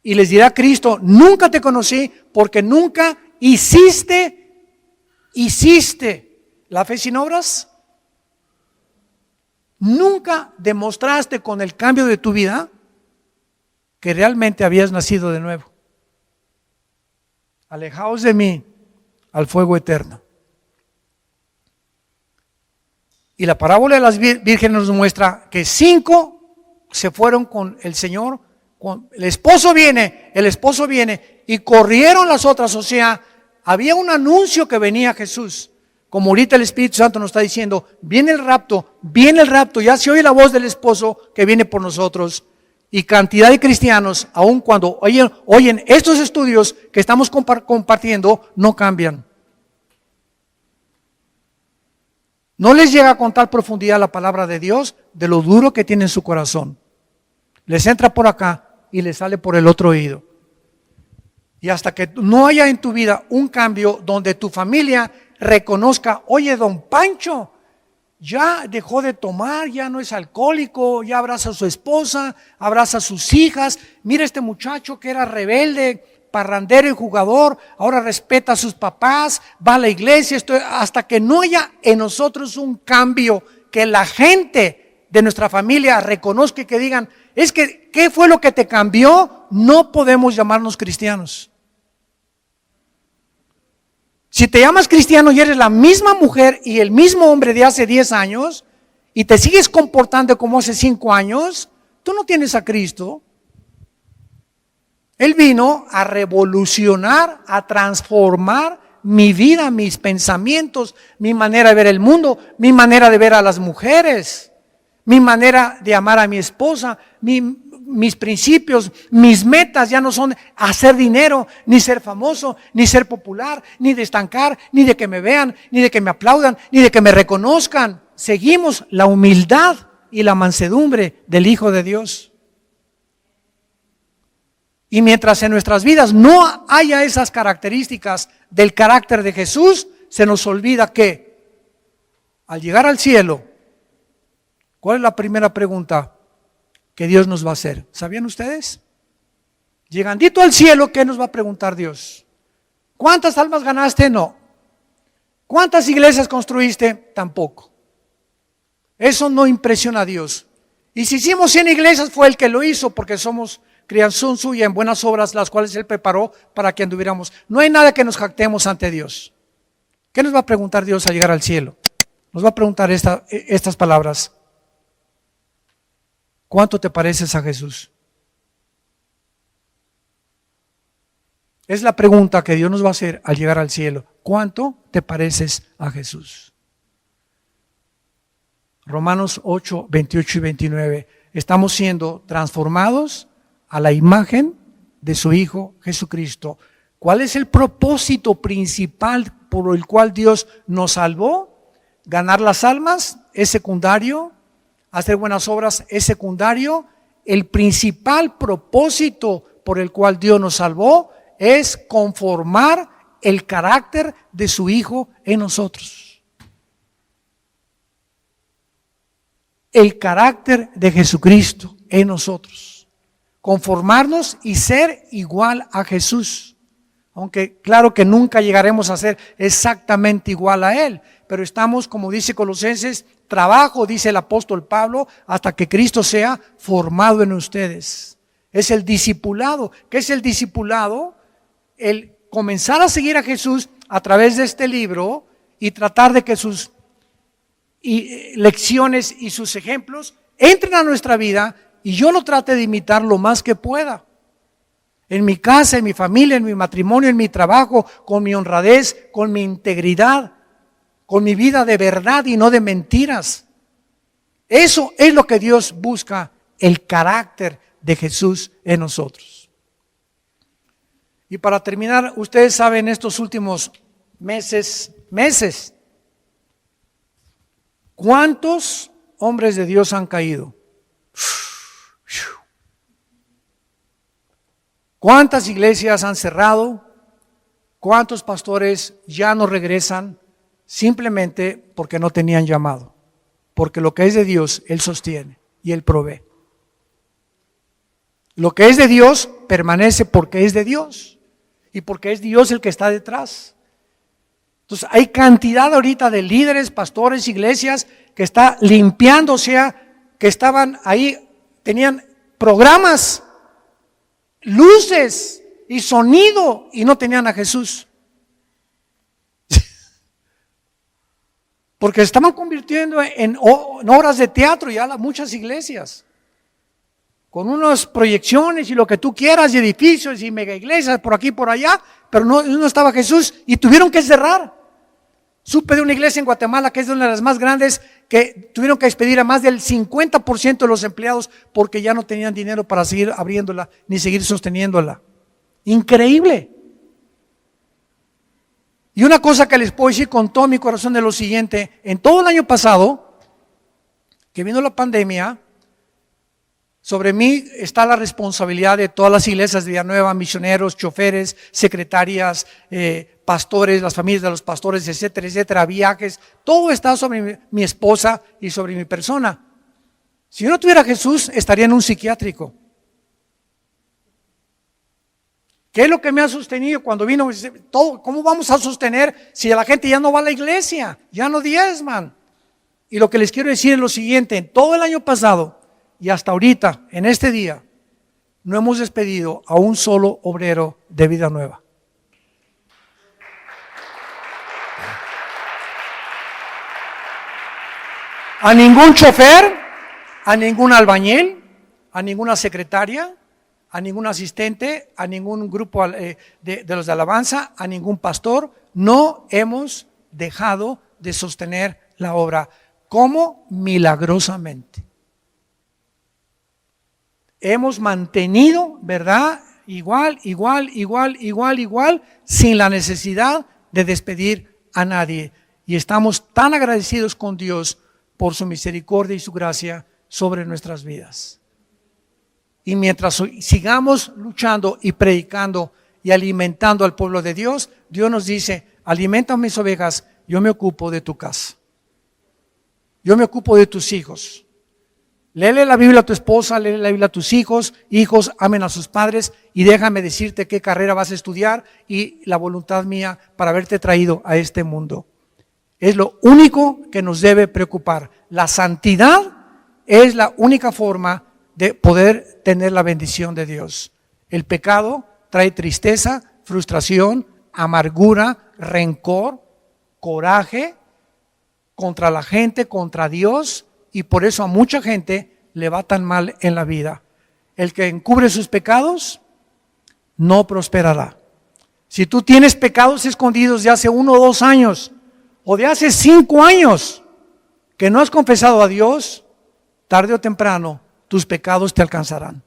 Y les dirá Cristo, nunca te conocí porque nunca hiciste la fe sin obras. Nunca demostraste con el cambio de tu vida que realmente habías nacido de nuevo. Alejaos de mí al fuego eterno. Y la parábola de las vírgenes nos muestra que 5 se fueron con el Señor. El esposo viene y corrieron las otras. O sea, había un anuncio que venía Jesús. Como ahorita el Espíritu Santo nos está diciendo, viene el rapto, ya se oye la voz del esposo que viene por nosotros. Y cantidad de cristianos, aun cuando oyen estos estudios que estamos compartiendo, no cambian. No les llega con tal profundidad la palabra de Dios de lo duro que tiene en su corazón. Les entra por acá y les sale por el otro oído. Y hasta que no haya en tu vida un cambio donde tu familia reconozca, oye, don Pancho, ya dejó de tomar, ya no es alcohólico, ya abraza a su esposa, abraza a sus hijas. Mira este muchacho que era rebelde, parrandero y jugador, ahora respeta a sus papás, va a la iglesia. Hasta que no haya en nosotros un cambio, que la gente de nuestra familia reconozca y que digan, es que, ¿qué fue lo que te cambió? No podemos llamarnos cristianos. Si te llamas cristiano y eres la misma mujer y el mismo hombre de hace 10 años y te sigues comportando como hace 5 años, tú no tienes a Cristo. Él vino a revolucionar, a transformar mi vida, mis pensamientos, mi manera de ver el mundo, mi manera de ver a las mujeres, mi manera de amar a mi esposa, mis principios, mis metas ya no son hacer dinero, ni ser famoso, ni ser popular, ni de estancar, ni de que me vean, ni de que me aplaudan, ni de que me reconozcan. Seguimos la humildad y la mansedumbre del Hijo de Dios. Y mientras en nuestras vidas no haya esas características del carácter de Jesús, se nos olvida que al llegar al cielo, ¿cuál es la primera pregunta que Dios nos va a hacer? ¿Sabían ustedes? Llegandito al cielo, ¿qué nos va a preguntar Dios? ¿Cuántas almas ganaste? No. ¿Cuántas iglesias construiste? Tampoco. Eso no impresiona a Dios. Y si hicimos 100 iglesias, fue Él que lo hizo, porque somos criación suya en buenas obras, las cuales Él preparó para que anduviéramos. No hay nada que nos jactemos ante Dios. ¿Qué nos va a preguntar Dios al llegar al cielo? Nos va a preguntar estas palabras. ¿Cuánto te pareces a Jesús? Es la pregunta que Dios nos va a hacer al llegar al cielo. ¿Cuánto te pareces a Jesús? Romanos 8, 28 y 29. Estamos siendo transformados a la imagen de su Hijo Jesucristo. ¿Cuál es el propósito principal por el cual Dios nos salvó? Ganar las almas es secundario. Hacer buenas obras es secundario. El principal propósito por el cual Dios nos salvó es conformar el carácter de su Hijo en nosotros. el carácter de Jesucristo en nosotros. Conformarnos y ser igual a Jesús. Aunque claro que nunca llegaremos a ser exactamente igual a Él, pero estamos, como dice Colosenses, trabajo, dice el apóstol Pablo, hasta que Cristo sea formado en ustedes. Es el discipulado. ¿Qué es el discipulado? El comenzar a seguir a Jesús a través de este libro y tratar de que sus lecciones y sus ejemplos entren a nuestra vida y yo lo trate de imitar lo más que pueda. En mi casa, en mi familia, en mi matrimonio, en mi trabajo, con mi honradez, con mi integridad, con mi vida de verdad y no de mentiras. Eso es lo que Dios busca, el carácter de Jesús en nosotros. Y para terminar, ustedes saben, estos últimos meses, ¿cuántos hombres de Dios han caído? ¿Cuántas iglesias han cerrado? ¿Cuántos pastores ya no regresan simplemente porque no tenían llamado? Porque lo que es de Dios, Él sostiene y Él provee. Lo que es de Dios permanece porque es de Dios y porque es Dios el que está detrás. Entonces hay cantidad ahorita de líderes, pastores, iglesias que está limpiando, o sea, que estaban ahí, tenían programas, luces y sonido y no tenían a Jesús. Porque se estaban convirtiendo en obras de teatro ya muchas iglesias. Con unas proyecciones y lo que tú quieras y edificios y mega iglesias por aquí y por allá, pero no estaba Jesús y tuvieron que cerrar. Supe de una iglesia en Guatemala que es una de las más grandes que tuvieron que despedir a más del 50% de los empleados porque ya no tenían dinero para seguir abriéndola ni seguir sosteniéndola. Increíble. Y una cosa que les puedo decir con todo mi corazón es lo siguiente: en todo el año pasado, que vino la pandemia, sobre mí está la responsabilidad de todas las iglesias de Villanueva, misioneros, choferes, secretarias, pastores, las familias de los pastores, etcétera, etcétera, viajes. Todo está sobre mi esposa y sobre mi persona. Si yo no tuviera a Jesús, estaría en un psiquiátrico. ¿Qué es lo que me ha sostenido cuando vino? Todo, ¿cómo vamos a sostener si la gente ya no va a la iglesia? Ya no diezman. Y lo que les quiero decir es lo siguiente: en todo el año pasado y hasta ahorita, en este día, no hemos despedido a un solo obrero de Vida Nueva. A ningún chofer, a ningún albañil, a ninguna secretaria, a ningún asistente, a ningún grupo de los de alabanza, a ningún pastor. No hemos dejado de sostener la obra. ¿Cómo? Milagrosamente. Hemos mantenido, ¿verdad? Igual, sin la necesidad de despedir a nadie. Y estamos tan agradecidos con Dios por su misericordia y su gracia sobre nuestras vidas. Y mientras sigamos luchando y predicando y alimentando al pueblo de Dios, Dios nos dice: alimenta a mis ovejas, yo me ocupo de tu casa. Yo me ocupo de tus hijos. Léele la Biblia a tu esposa, léele la Biblia a tus hijos, amen a sus padres y déjame decirte qué carrera vas a estudiar y la voluntad mía para haberte traído a este mundo. Es lo único que nos debe preocupar. La santidad es la única forma de poder tener la bendición de Dios. El pecado trae tristeza, frustración, amargura, rencor, coraje contra la gente, contra Dios. Y por eso a mucha gente le va tan mal en la vida. El que encubre sus pecados no prosperará. Si tú tienes pecados escondidos de hace 1 o 2 años o de hace 5 años que no has confesado a Dios, tarde o temprano tus pecados te alcanzarán.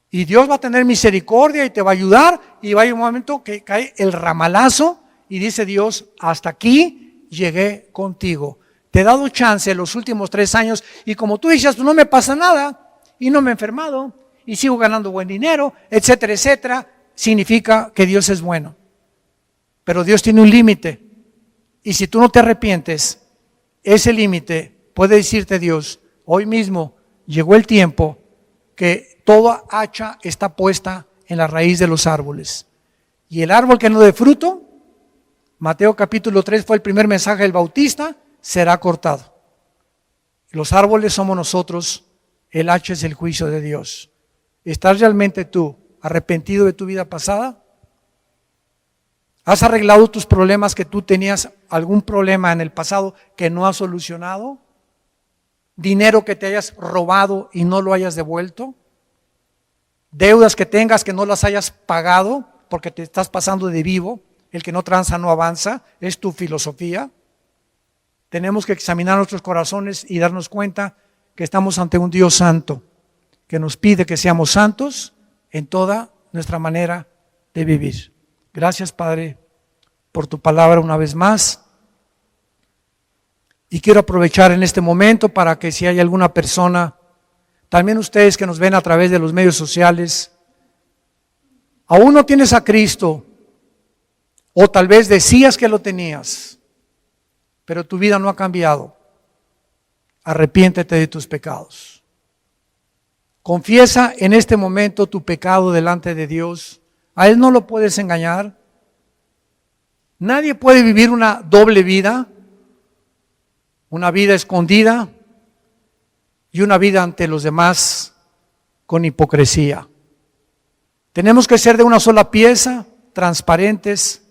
Y Dios va a tener misericordia y te va a ayudar, y va a haber un momento que cae el ramalazo y dice Dios: hasta aquí llegué contigo. Te he dado chance los últimos 3 años y como tú dices, no me pasa nada y no me he enfermado y sigo ganando buen dinero, etcétera, etcétera. Significa que Dios es bueno. Pero Dios tiene un límite y si tú no te arrepientes, ese límite puede decirte Dios, hoy mismo llegó el tiempo que toda hacha está puesta en la raíz de los árboles. Y el árbol que no dé fruto, Mateo capítulo 3 fue el primer mensaje del Bautista, será cortado. Los árboles somos nosotros, el hacha es el juicio de Dios. ¿Estás realmente tú arrepentido de tu vida pasada? ¿Has arreglado tus problemas que tú tenías algún problema en el pasado que no has solucionado? ¿Dinero que te hayas robado y no lo hayas devuelto? ¿Deudas que tengas que no las hayas pagado porque te estás pasando de vivo? El que no tranza no avanza, es tu filosofía. Tenemos que examinar nuestros corazones y darnos cuenta que estamos ante un Dios santo, que nos pide que seamos santos en toda nuestra manera de vivir. Gracias, Padre, por tu palabra una vez más. Y quiero aprovechar en este momento para que si hay alguna persona, también ustedes que nos ven a través de los medios sociales, aún no tienes a Cristo, o tal vez decías que lo tenías, pero tu vida no ha cambiado. Arrepiéntete de tus pecados. Confiesa en este momento tu pecado delante de Dios. A Él no lo puedes engañar. Nadie puede vivir una doble vida, una vida escondida y una vida ante los demás con hipocresía. Tenemos que ser de una sola pieza, transparentes,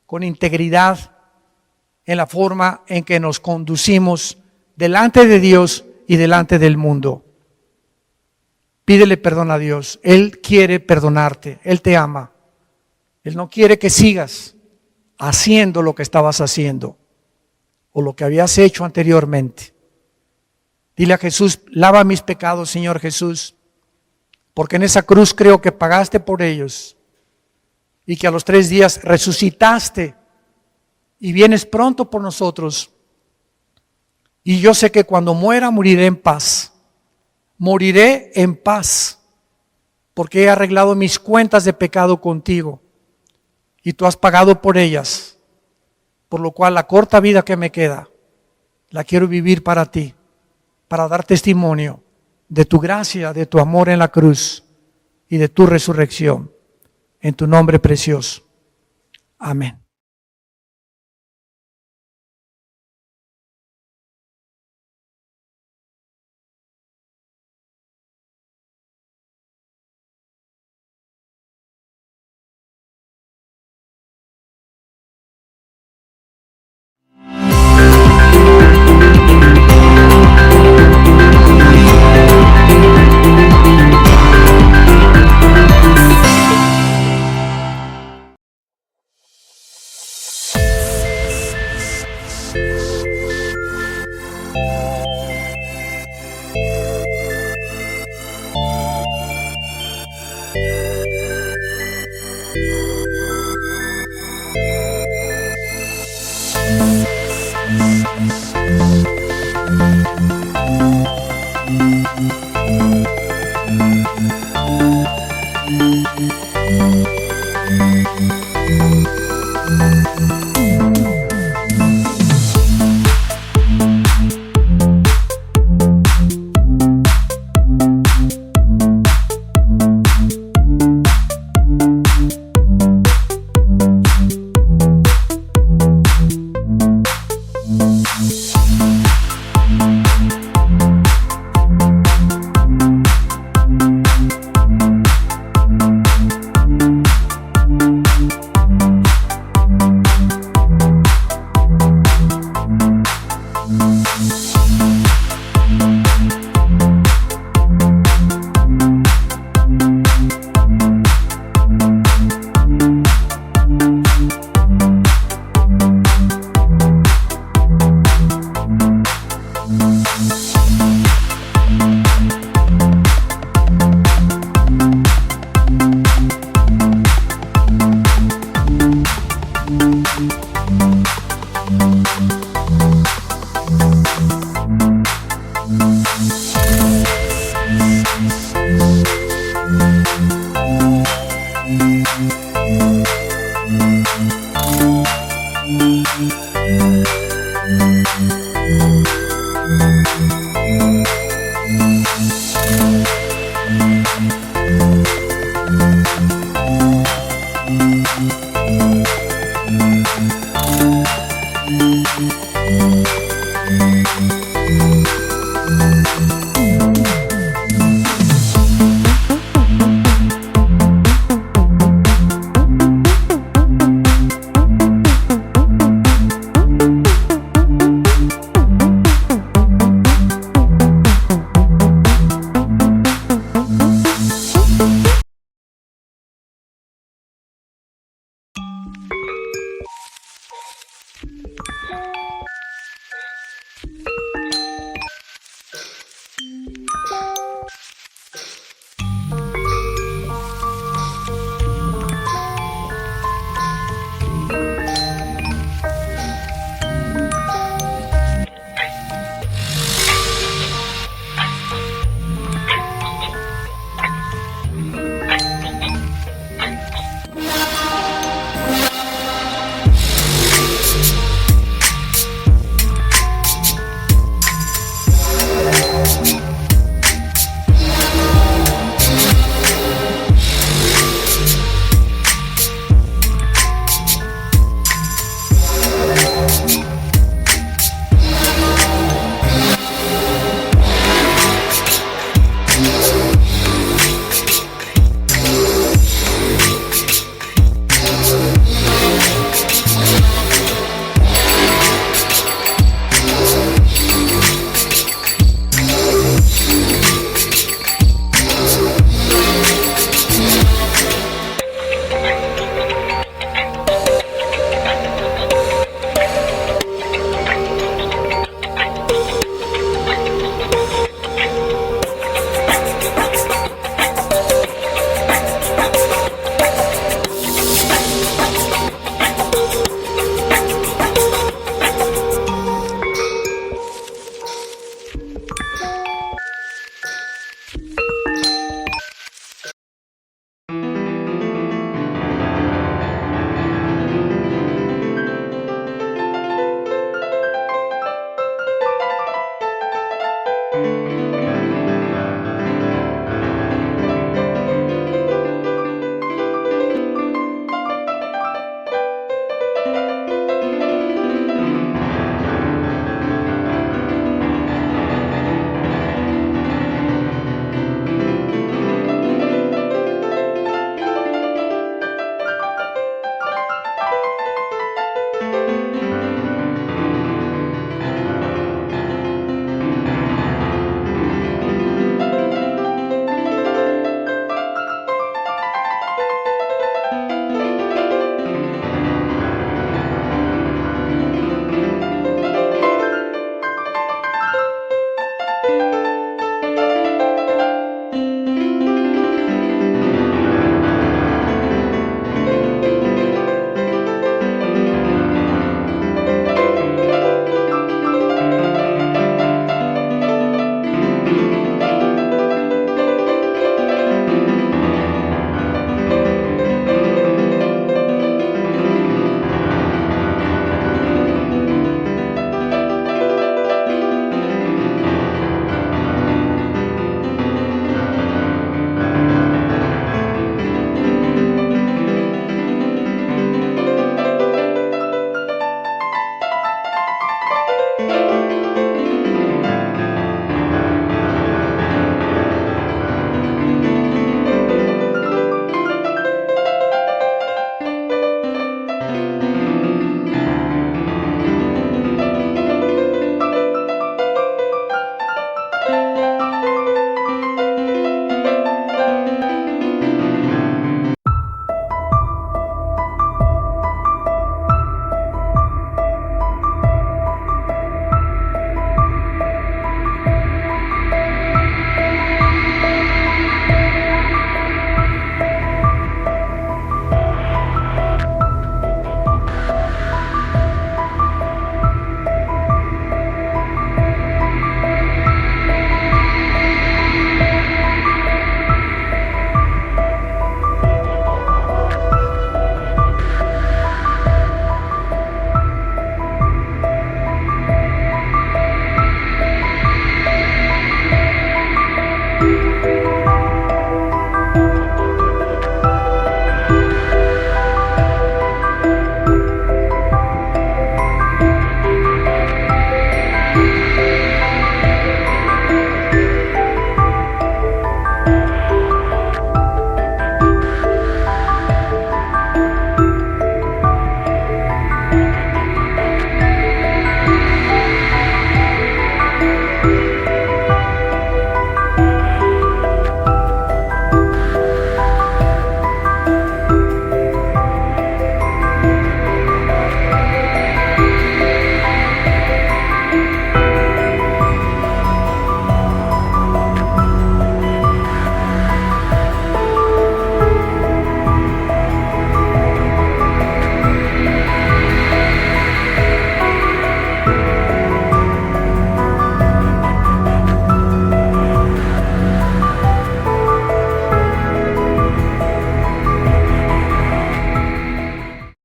con integridad en la forma en que nos conducimos delante de Dios y delante del mundo. Pídele perdón a Dios. Él quiere perdonarte. Él te ama. Él no quiere que sigas haciendo lo que estabas haciendo o lo que habías hecho anteriormente. Dile a Jesús, lava mis pecados, Señor Jesús, porque en esa cruz creo que pagaste por ellos y que a los 3 días resucitaste y vienes pronto por nosotros. Y yo sé que cuando muera, moriré en paz. Moriré en paz, porque he arreglado mis cuentas de pecado contigo y tú has pagado por ellas, por lo cual la corta vida que me queda, la quiero vivir para ti, para dar testimonio de tu gracia, de tu amor en la cruz y de tu resurrección. En tu nombre precioso. Amén.